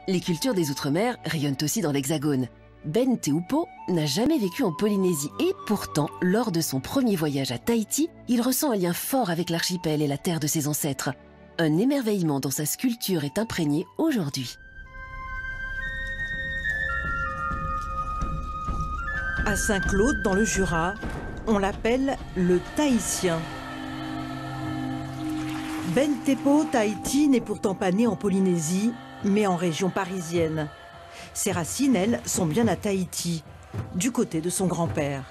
Les cultures des Outre-mer rayonnent aussi dans l'Hexagone. Ben Teupo n'a jamais vécu en Polynésie et pourtant, lors de son premier voyage à Tahiti, il ressent un lien fort avec l'archipel et la terre de ses ancêtres. Un émerveillement dont sa sculpture est imprégné aujourd'hui. À Saint-Claude, dans le Jura, on l'appelle le Tahitien. Ben Teupo Tahiti n'est pourtant pas né en Polynésie, mais en région parisienne. Ses racines, elles, sont bien à Tahiti, du côté de son grand-père.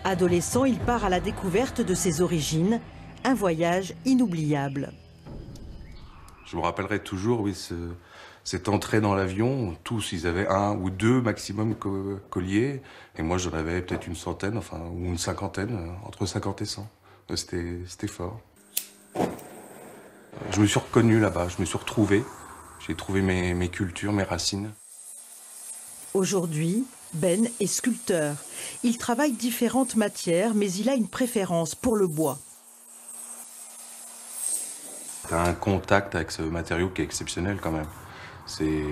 Adolescent, il part à la découverte de ses origines, un voyage inoubliable. Je me rappellerai toujours, oui, cette entrée dans l'avion. Tous, ils avaient 1 ou 2 maximum colliers. Et moi, j'en avais peut-être une centaine, enfin, ou une cinquantaine, entre 50 et 100. C'était fort. Je me suis reconnu là-bas, je me suis retrouvé. J'ai trouvé mes cultures, mes racines. Aujourd'hui, Ben est sculpteur. Il travaille différentes matières, mais il a une préférence pour le bois. Tu as un contact avec ce matériau qui est exceptionnel quand même. C'est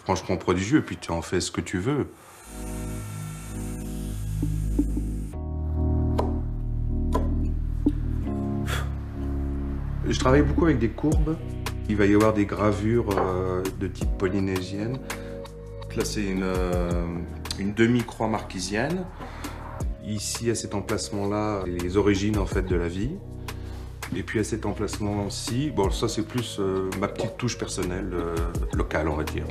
franchement prodigieux, et puis tu en fais ce que tu veux. Je travaille beaucoup avec des courbes. Il va y avoir des gravures de type polynésienne. Là, c'est une demi-croix marquisienne. Ici, à cet emplacement-là, les origines en fait de la vie. Et puis à cet emplacement-ci, bon, ça c'est plus ma petite touche personnelle, locale, on va dire.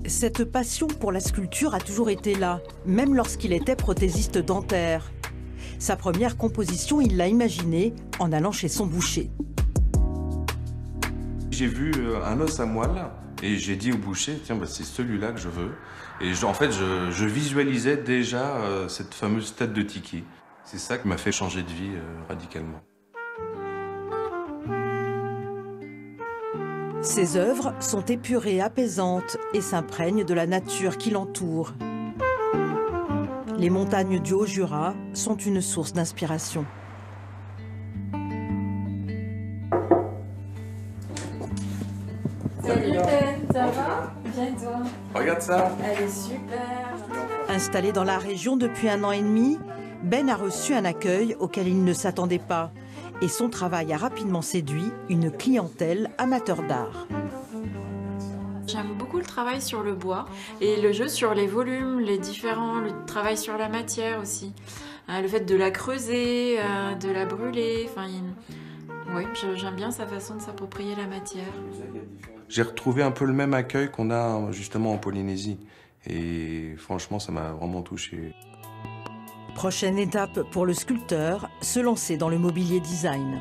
Cette passion pour la sculpture a toujours été là, même lorsqu'il était prothésiste dentaire. Sa première composition, il l'a imaginée en allant chez son boucher. J'ai vu un os à moelle et j'ai dit au boucher, tiens, bah, c'est celui-là que je veux. Et en fait, je visualisais déjà cette fameuse tête de Tiki. C'est ça qui m'a fait changer de vie radicalement. Ses œuvres sont épurées, apaisantes et s'imprègnent de la nature qui l'entoure. Les montagnes du Haut-Jura sont une source d'inspiration. Salut Ben, ça va? Bien toi? Regarde ça! Elle est super! Installé dans la région depuis 1 an et demi, Ben a reçu un accueil auquel il ne s'attendait pas. Et son travail a rapidement séduit une clientèle amateur d'art. J'aime beaucoup le travail sur le bois et le jeu sur les volumes, le travail sur la matière aussi. Le fait de la creuser, de la brûler, oui, j'aime bien sa façon de s'approprier la matière. J'ai retrouvé un peu le même accueil qu'on a justement en Polynésie. Et franchement, ça m'a vraiment touché. Prochaine étape pour le sculpteur, se lancer dans le mobilier design.